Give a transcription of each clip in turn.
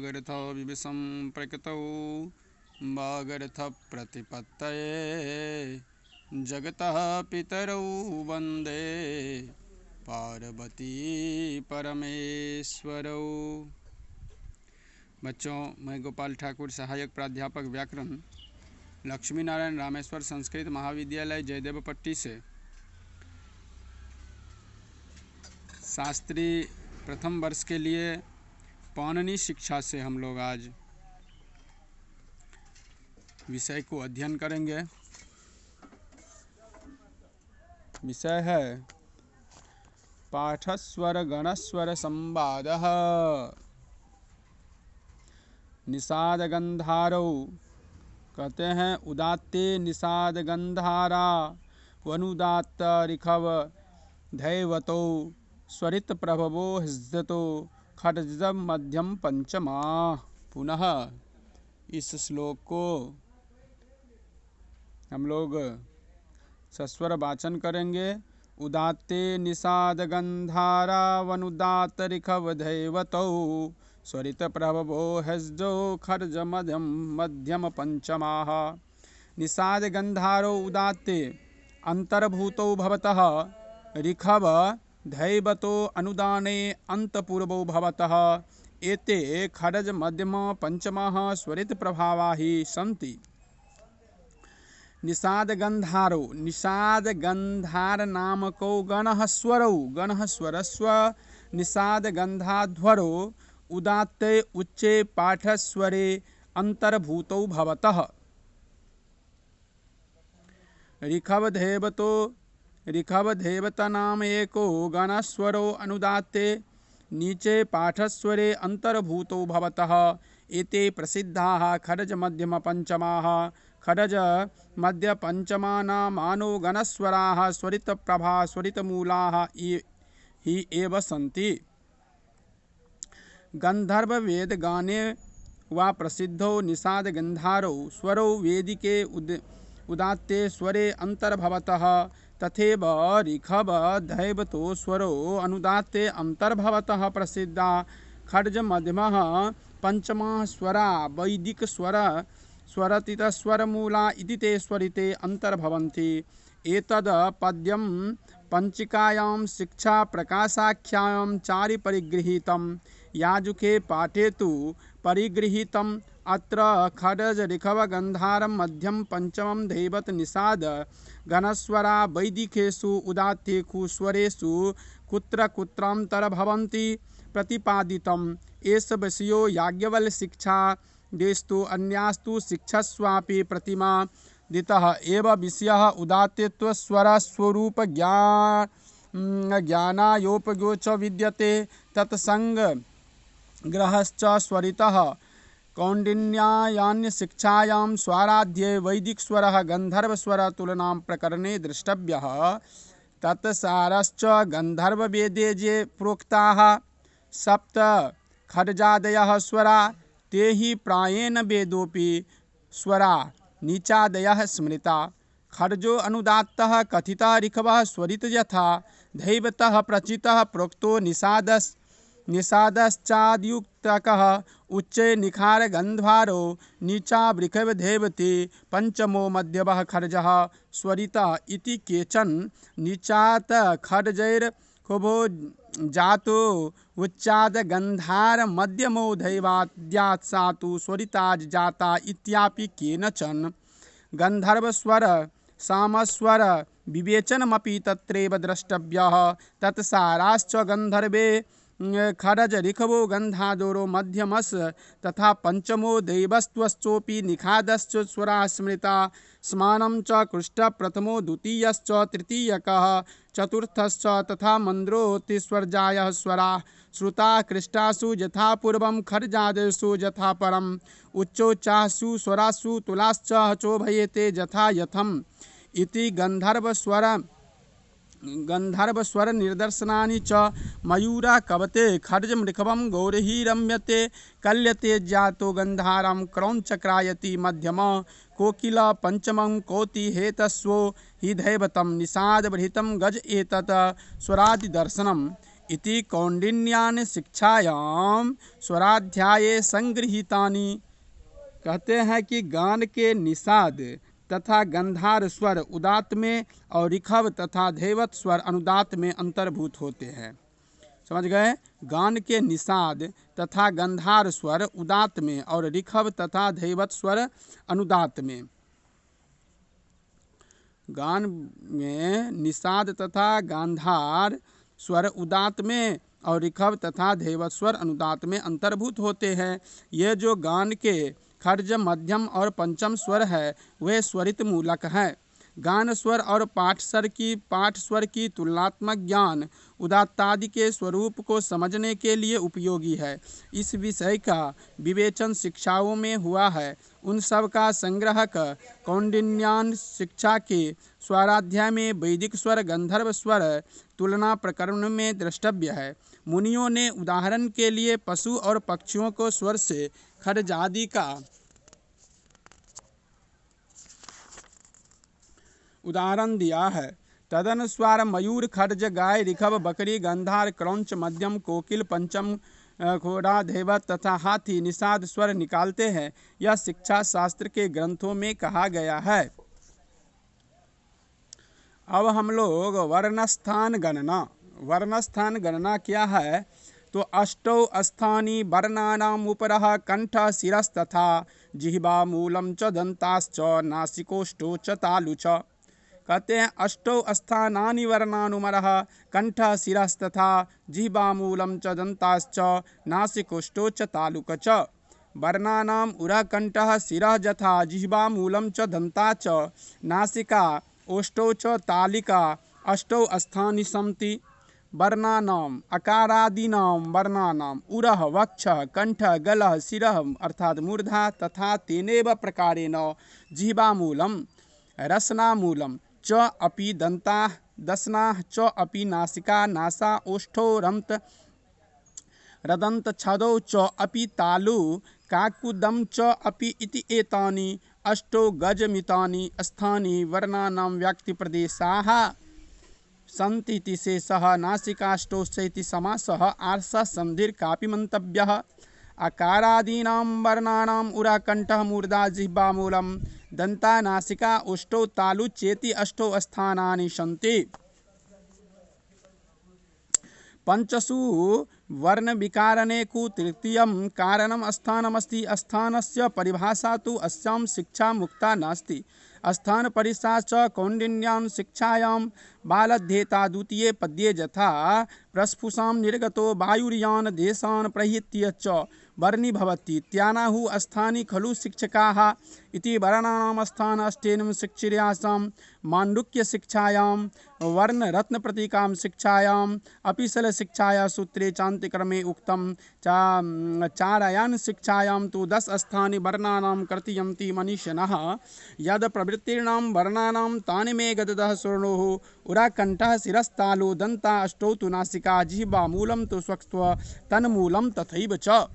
वागर्थ विविशं प्रकृतौ वागर्थ प्रतिपत्तये जगतः पितरौ वन्दे पार्वती परमेश्वरौ। बच्चों, मैं गोपाल ठाकुर, सहायक प्राध्यापक व्याकरण, लक्ष्मी नारायण रामेश्वर संस्कृत महाविद्यालय जयदेवपट्टी से शास्त्री प्रथम वर्ष के लिए पाणिनि शिक्षा से हम लोग आज विषय को अध्ययन करेंगे। विषय है पाठस्वर गणस्वर संवादः। निषाद गंधारौ कहते हैं उदात्ते निषाद गंधारा वनुदात्त ऋखव धैवतो स्वरित प्रभवो हृदतो खड्ज मध्यम पंचमा। पुनः इस श्लोक को हम लोग सस्वर वाचन करेंगे। उदात्ते निषाद गंधारा वनुदात्त ऋखव धैवतो स्वरित प्रभवो हृदो खड्ज मध्यम पंचमाः। निषाद गंधारो उदात्ते अंतर्भूतो भवतः ऋखव धैवतो अनुदाने अंतपूर्वो भवतः एते खड्ज मध्यम पंचमाः स्वरित प्रभावा ही सन्ति। निषाद गंधारो, निषाद गंधार नामको गणः स्वरौ, गणः स्वरस्व निषाद गंधाध्वरो उदात्ते उच्चे पाठस्वरे अंतर्भूतौ भवतः। ऋखव धैवत नाम एको गणस्वरो अनुदात्ते नीचे पाठस्वरे अंतर्भूतौ भवतः एते प्रसिद्धाः खड्ज मध्यम पंचमाः। खड्ज मध्य पंचमानामानो गणस्वराः स्वरित प्रभा स्वरित मूलाः ही एव सन्ति। गंधर्व वेद गाने वा प्रसिद्धो निषाद गंधारो स्वरो वेदिके उदात्ते स्वरे अंतर्भवतः तथैव ऋखव धैवतो स्वरो अनुदात्ते अंतर्भवतः प्रसिद्धा। खड्ज मध्यमः पंचमः स्वरा वैदिक स्वर स्वरतित स्वरमूला इति ते स्वरिते अंतर्भवन्ति। एतद् पद्यं पंचिकायां शिक्षा प्रकाशाख्यायां चारि परिगृहीतं। याजुके पाठे तु परिगृहीतम्। अत्र खड्ज ऋखव गंधारं मध्यम पंचमं धैवत निषाद गणस्वरा वैदिकेषु उदात्तेषु स्वरेषु कुत्र कुत्रान्तर्भवन्ति प्रतिपादितम्। एष विषयो याज्ञवल्क्य शिक्षा देस्तु अन्यास्तु शिक्षस्वापि प्रतिपादितः एव विषयः उदात्तत्व स्वर स्वरूप ज्ञानायोपयो च विद्यते। तत्संग ग्रहश्च स्वरितः कौंडिन्यायान्य शिक्षायां स्वाराध्ये वैदिक स्वरः गंधर्व स्वर तुलनां प्रकरणे द्रष्टव्यः। तत्सारश्च गंधर्व वेदे ये प्रोक्ताः सप्त खड्जादयः स्वरा ते हि प्रायेण वेदोपि स्वरा नीचादयः स्मृता। खड्जो अनुदात्तः कथितः ऋखवः स्वरित यथा धैवतः प्रचितः प्रोक्तो निषादश्चाद्युक्तकः उच्चे निखार गंधारो नीचा ऋखव धैवते पंचमो मध्यमः खड्जः स्वरिता इति केचन। नीचात् खड्जैर्भुवो जातो उच्चाद गंधार मध्यमो धैवाद्यात् सातु स्वरिताज जाता इत्यापि केनचन। गंधर्व स्वर सामस्वर विवेचनमपि तत्रैव द्रष्टव्यः। तत्साराश्च गंधर्वे खड्ज ऋखवो गंधाधरो मध्यमस् तथा पंचमो दैवस्त्वश्चोपि निखादश्च स्वरा स्मृता। समानं च कृष्ट प्रथमो द्वितीयश्च तृतीयकः चतुर्थश्च तथा मन्द्रोतिस्वर्जायः स्वरा श्रुता। कृष्टासु यथा पूर्वं खड्जादेषु यथा परम् उच्चोच्चासु स्वरासु तुलाश्च चोभयेते यथा यथम् इति गंधर्व स्वर निर्दर्शनानि च। मयूरा कवते खड्ज मृखवं गौरही रम्यते कल्यते जातो गंधारं क्रौञ्चक्रायति मध्यम कोकिल पंचमं कोति हेतस्वो हि दैवतं निषाद बृहितं गज एतत् स्वरादि दर्शनम्। इति कौंडिन्यानि शिक्षायाम स्वराध्याये संगृहीतानि। कहते हैं कि गान के निषाद तथा गंधार स्वर उदात्त में और ऋखव तथा धैवत स्वर अनुदात्त में अंतर्भूत होते हैं। समझ गए? गान के निषाद तथा गंधार स्वर उदात्त में और ऋखव तथा धैवत स्वर अनुदात्त में। गान में निषाद तथा गांधार स्वर उदात्त में और ऋखव तथा धैवत स्वर अनुदात्त में अंतर्भूत होते हैं। ये जो गान के खर्ज, मध्यम और पंचम स्वर है वे स्वरित मूलक हैं। गान स्वर और पाठ स्वर की तुलनात्मक ज्ञान उदात्तादि के स्वरूप को समझने के लिए उपयोगी है। इस विषय का विवेचन शिक्षाओं में हुआ है। उन सब का संग्रह कौंडिन्यान शिक्षा के स्वराध्याय में वैदिक स्वर, गंधर्व स्वर तुलना प्रकरण में द्रष्टव्य है। मुनियों ने उदाहरण के लिए पशु और पक्षियों को स्वर से खर्ज आदि का उदाहरण दिया है। तदनुसार मयूर, खर्ज, गाय, ऋखव, बकरी, गंधार, क्रौंच, मध्यम, कोकिल, पंचम, घोड़ा, धैवत तथा हाथी निषाद स्वर निकालते हैं। यह शिक्षा शास्त्र के ग्रंथों में कहा गया है। अब हम लोग वर्णस्थान गणना क्या है? तो अष्टौ स्थानी वर्णानाम उपरः कंठ शिरस्तथा जिह्वा मूलम च दंताश्च नासिकोष्ठौ च तालु च। कहते हैं अष्टौ स्थानानि वर्णानुमरः कंठ शिरस्तथा जिह्वा मूलम च दंताश्च नासिकोष्ठौ च तालुक च। वर्णानाम उरः कंठः शिरः यथा जिह्वा मूलम च दंता च नासिका ओष्ठौ च तालिका अष्टौ स्थानि सन्ति। वर्णानाम अकारादीनाम वर्णानाम उरः वक्षः कंठः गलः शिरः अर्थात मूर्धा तथा तेनेव प्रकारेण जिह्वामूलं रसनामूलं च अपि दन्ताः दशनाः च अपि नासिका नासा ओष्ठौ रन्त रदन्त छदौ च अपि तालु काकुदं च अपि इति एतानि अष्टौ गजमितानि स्थानि वर्णानां व्यक्तिप्रदेशाः सन्ति इति शेषः। नासिकाष्टौ इति समासः आर्षः संधिर् कापि मंतव्यः। अकारादीनां वर्णानाम् उरा कंठः मूर्धा जिह्वा मूलं दन्ता नासिका ओष्ठौ तालु चेति अष्टौ स्थानानि सन्ति। पंचसु वर्ण विकारणेकु तृतीयं कारणं स्थानमस्ति। स्थानस्य परिभाषा तु अस्यां शिक्षा मुक्ता नास्ति। स्थान परिसा च कौंडिन्यां शिक्षायां बालध्येता द्वितीये पद्ये यथा प्रस्फुषां निर्गतो वायुर्यान देशान् प्रहित्य च वर्णी भवति इत्यानाहु स्थानि खलु शिक्षकाः इति वर्णानां स्थान अष्टेन शिक्षिर्यासां माण्डुक्य शिक्षायां वर्ण रत्न प्रतीकां शिक्षायां अपिशल शिक्षाया सूत्रे चान्तिक्रमे उक्तं चारयान शिक्षायां तु 10 स्थानि वर्णानां कर्तयन्ति मनीषिणः यद प्रवृत्तीनां वर्णानां तानि मे गददः स्वर्णोः उराकण्ठः शिरस्तालु दन्ता अष्टौ तु नासिका जिह्वा मूलं तु स्वक्त्व तन्मूलं तथैव च।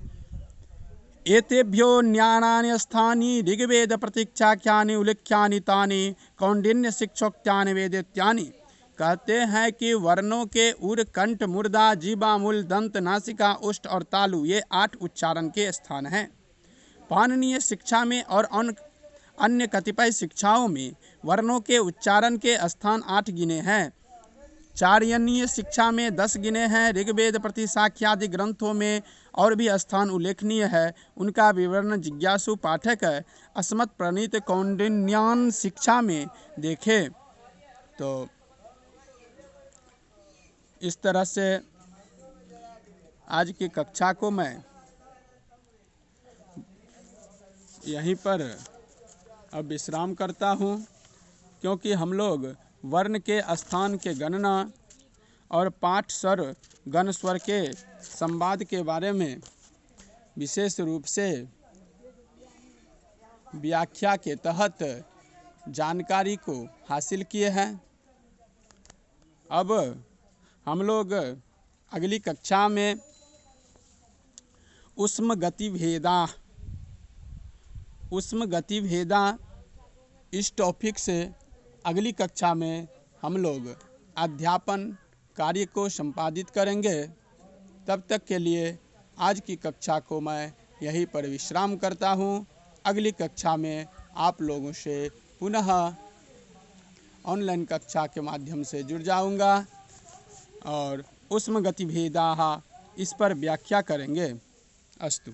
एतेभ्यो न्यानानि स्थानि ऋग्वेद प्रतीक्षाख्यानि उल्लेख्यानि तानि कौंडिन्य शिक्षोक्त्यानि वेदेत्यानि। कहते हैं कि वर्णों के उर, कंठ, मूर्धा, जिह्वा मूल, दंत, नासिका, ओष्ठ और तालु ये 8 उच्चारण के स्थान हैं। पाणिनीय शिक्षा में और अन्य कतिपय शिक्षाओं में वर्णों के उच्चारण के स्थान 8 गिने हैं। चार्यनीय शिक्षा में 10 गिने हैं। ऋग्वेद प्रतिशाख्यादि ग्रंथों में और भी स्थान उल्लेखनीय है। उनका विवरण जिज्ञासु पाठक अस्मत् प्रणीत कौंडिन्यान शिक्षा में देखे। तो इस तरह से आज की कक्षा को मैं यहीं पर अब विश्राम करता हूँ, क्योंकि हम लोग वर्ण के स्थान के गणना और पाठ स्वर गण स्वर के संवाद के बारे में विशेष रूप से व्याख्या के तहत जानकारी को हासिल किए हैं। अब हम लोग अगली कक्षा में उष्म गतिभेदा इस टॉपिक से अगली कक्षा में हम लोग अध्यापन कार्य को संपादित करेंगे। तब तक के लिए आज की कक्षा को मैं यहीं पर विश्राम करता हूँ। अगली कक्षा में आप लोगों से पुनः ऑनलाइन कक्षा के माध्यम से जुड़ जाऊँगा और उष्म गतिभेदाः इस पर व्याख्या करेंगे। अस्तु।